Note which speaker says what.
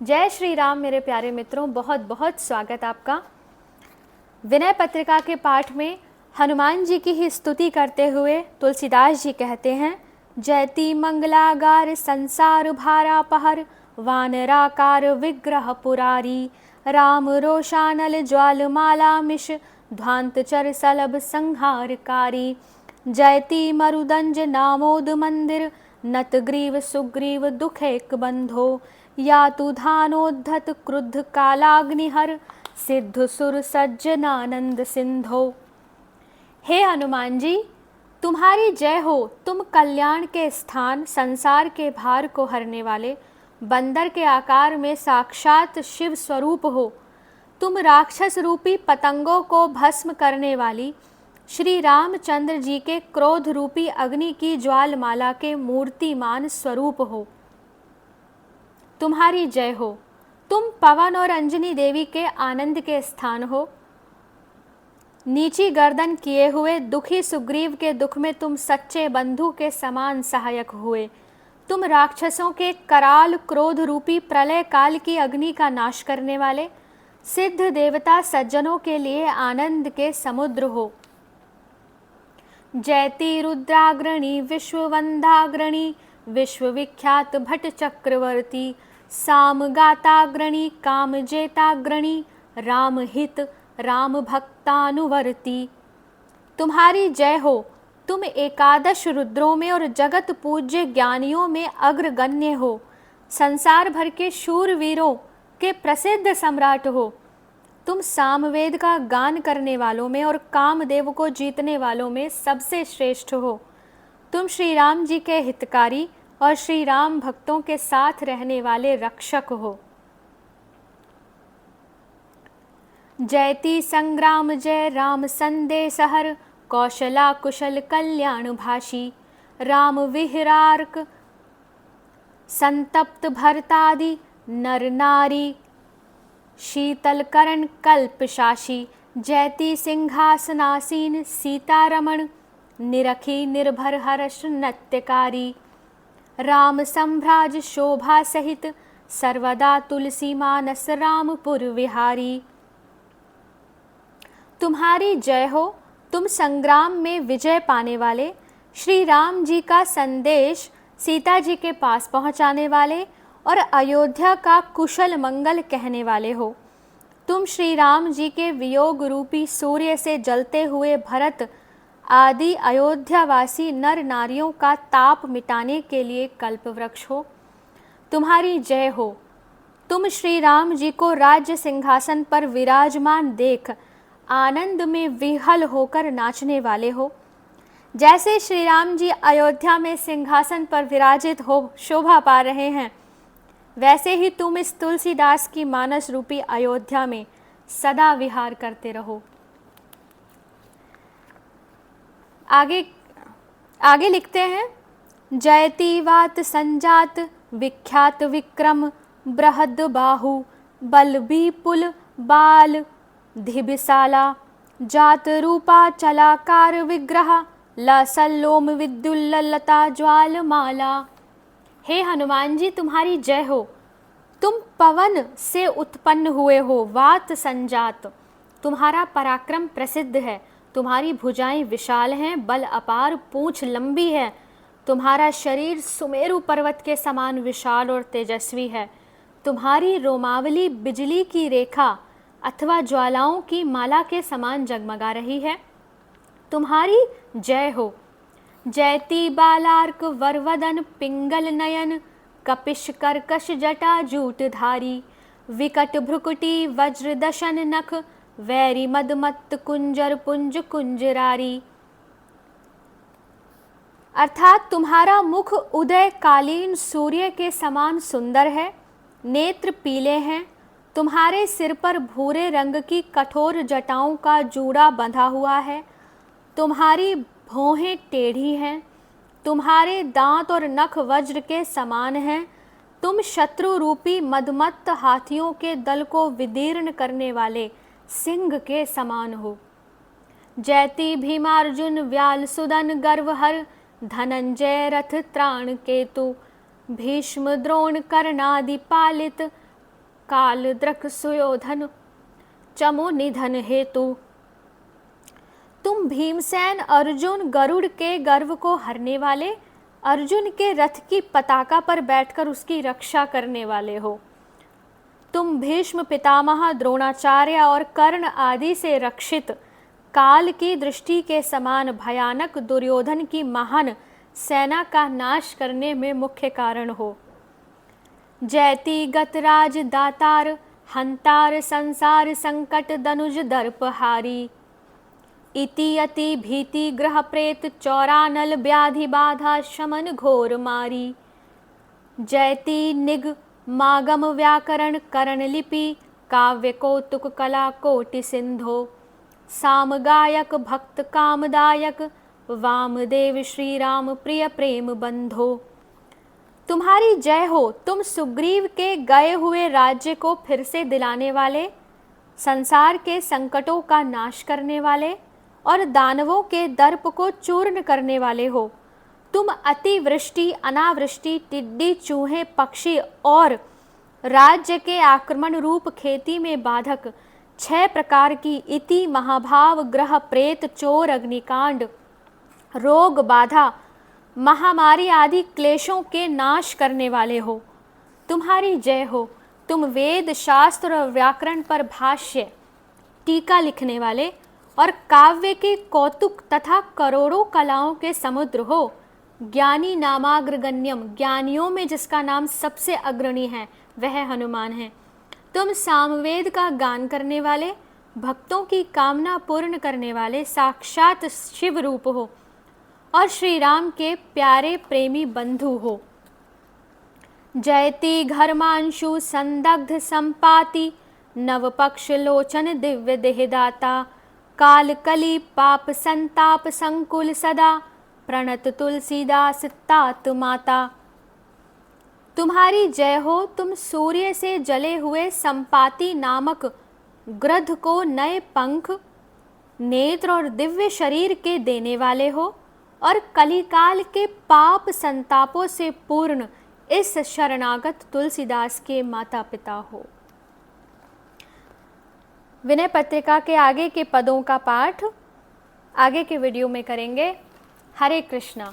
Speaker 1: जय श्री राम मेरे प्यारे मित्रों, बहुत बहुत स्वागत आपका। विनय पत्रिका के पाठ में हनुमान जी की ही स्तुति करते हुए तुलसीदास जी कहते हैं, जयति मंगलागार संसार भारापहर, वानराकार विग्रह पुरारी, राम रोशानल ज्वालमाला मिश, ध्वांत चर सलभ संहारकारी। जयति मरुदंज नामोद मंदिर, नतग्रीव सुग्रीव दुखेक बंधो, या तु धानोद्धत क्रुद्ध कालाग्निहर, सिद्ध सुर सज्जनानंद सिंधो। हे हनुमान जी, तुम्हारी जय हो। तुम कल्याण के स्थान, संसार के भार को हरने वाले, बंदर के आकार में साक्षात शिव स्वरूप हो। तुम राक्षस रूपी पतंगों को भस्म करने वाली श्री रामचंद्र जी के क्रोध रूपी अग्नि की ज्वालमाला के मूर्तिमान स्वरूप हो। तुम्हारी जय हो। तुम पवन और अंजनी देवी के आनंद के स्थान हो। नीची गर्दन किए हुए दुखी सुग्रीव के दुख में तुम सच्चे बंधु के समान सहायक हुए। तुम राक्षसों के कराल क्रोध रूपी प्रलय काल की अग्नि का नाश करने वाले सिद्ध देवता सज्जनों के लिए आनंद के समुद्र हो। जयति रुद्राग्रणी विश्ववंदाग्रणी, विश्वविख्यात भट्ट चक्रवर्ती, सामगाताग्रणी कामजेताग्रणी, रामहित राम भक्तानुवर्ती। तुम्हारी जय हो। तुम एकादश रुद्रों में और जगत पूज्य ज्ञानियों में अग्रगण्य हो। संसार भर के शूरवीरों के प्रसिद्ध सम्राट हो। तुम सामवेद का गान करने वालों में और कामदेव को जीतने वालों में सबसे श्रेष्ठ हो। तुम श्री राम जी के हितकारी और श्री राम भक्तों के साथ रहने वाले रक्षक हो। जयति संग्राम जय राम संदेश हर, कौशला कुशल कल्याण भाषी, राम विहरार्क संतप्त भरतादि नर नारी, शीतल करण कल्पशाशी। जयति सिंहासनासीन सीतारमण, निरखी निर्भर हर्ष नत्यकारी, राम संभ्राज शोभा सहित, सर्वदा तुलसी मानस रामपुर विहारी। तुम्हारी जय हो। तुम संग्राम में विजय पाने वाले, श्री राम जी का संदेश सीता जी के पास पहुंचाने वाले और अयोध्या का कुशल मंगल कहने वाले हो। तुम श्री राम जी के वियोग रूपी सूर्य से जलते हुए भरत आदि अयोध्यावासी नर नारियों का ताप मिटाने के लिए कल्पवृक्ष हो। तुम्हारी जय हो। तुम श्री राम जी को राज्य सिंहासन पर विराजमान देख आनंद में विहल होकर नाचने वाले हो। जैसे श्री राम जी अयोध्या में सिंहासन पर विराजित हो शोभा पा रहे हैं, वैसे ही तुम इस तुलसीदास की मानस रूपी अयोध्या में सदा विहार करते रहो। आगे लिखते हैं, जयति वात संजात विख्यात विक्रम, बृहद बाहु बल विपुल बाल धिबिसाला, जात रूपा चलाकार विग्रह, लसल्लोम विद्युल्लता ज्वालमाला। हे हनुमान जी, तुम्हारी जय हो। तुम पवन से उत्पन्न हुए हो, वात संजात। तुम्हारा पराक्रम प्रसिद्ध है। तुम्हारी भुजाएं विशाल हैं, बल अपार, पूंछ लंबी है। तुम्हारा शरीर सुमेरु पर्वत के समान विशाल और तेजस्वी है। तुम्हारी रोमावली बिजली की रेखा अथवा ज्वालाओं की माला के समान जगमगा रही है। तुम्हारी जय हो। जयति बालार्क वरवदन पिंगल नयन, कपिश कर्कश जटा जूटधारी, विकट भ्रुकुटी वज्रदशन नख, वैरी मदमत्त कुंजर पुंज कुंजरारी। अर्थात तुम्हारा मुख उदय कालीन सूर्य के समान सुंदर है। नेत्र पीले हैं। तुम्हारे सिर पर भूरे रंग की कठोर जटाओं का जूड़ा बंधा हुआ है। तुम्हारी भौहें टेढ़ी हैं। तुम्हारे दांत और नख वज्र के समान हैं। तुम शत्रु रूपी मदमत्त हाथियों के दल को विदीर्ण करने वाले सिंह के समान हो। जयति भीमार्जुन व्याल सुदन गर्वहर, धनंजय रथ त्राण केतु, भीष्म द्रोण कर्णादि पालित, काल द्रक सुयोधन चमो निधन हेतु। तुम भीमसेन अर्जुन गरुड़ के गर्व को हरने वाले, अर्जुन के रथ की पताका पर बैठकर उसकी रक्षा करने वाले हो। तुम भीष्म पितामह द्रोणाचार्य और कर्ण आदि से रक्षित काल की दृष्टि के समान भयानक दुर्योधन की महान सेना का नाश करने में मुख्य कारण हो। जयति गतराज दातार हंतार संसार संकट दनुज दर्पहारी। इति अति भीति ग्रह प्रेत चौरानल व्याधि बाधा शमन घोर मारी। जयति निग मागम व्याकरण करण लिपि काव्य कौतुक कला कोटि सिंधो। साम गायक भक्त कामदायक वामदेव श्री राम प्रिय प्रेम बंधो। तुम्हारी जय हो, तुम सुग्रीव के गए हुए राज्य को फिर से दिलाने वाले, संसार के संकटों का नाश करने वाले और दानवों के दर्प को चूर्ण करने वाले हो। तुम अतिवृष्टि अनावृष्टि टिड्डी चूहे पक्षी और राज्य के आक्रमण रूप खेती में बाधक 6 प्रकार की इति महाभाव ग्रह प्रेत चोर अग्निकांड रोग बाधा महामारी आदि क्लेशों के नाश करने वाले हो। तुम्हारी जय हो, तुम वेद शास्त्र और व्याकरण पर भाष्य टीका लिखने वाले और काव्य के कौतुक तथा करोड़ों कलाओं के समुद्र हो। ज्ञानी नामाग्रगण्यम, ज्ञानियों में जिसका नाम सबसे अग्रणी है वह हनुमान है। तुम सामवेद का गान करने वाले, भक्तों की कामना पूर्ण करने वाले साक्षात शिव रूप हो और श्री राम के प्यारे प्रेमी बंधु हो। जयति घर्मांशु संदग्ध संपाति नवपक्ष लोचन दिव्य देहदाता। काल कली पाप संताप संकुल सदा प्रणत तुलसीदास तात माता। तुम्हारी जय हो, तुम सूर्य से जले हुए संपाति नामक गृध को नए पंख नेत्र और दिव्य शरीर के देने वाले हो और कलिकाल के पाप संतापों से पूर्ण इस शरणागत तुलसीदास के माता पिता हो। विनय पत्रिका के आगे के पदों का पाठ आगे के वीडियो में करेंगे। हरे कृष्णा।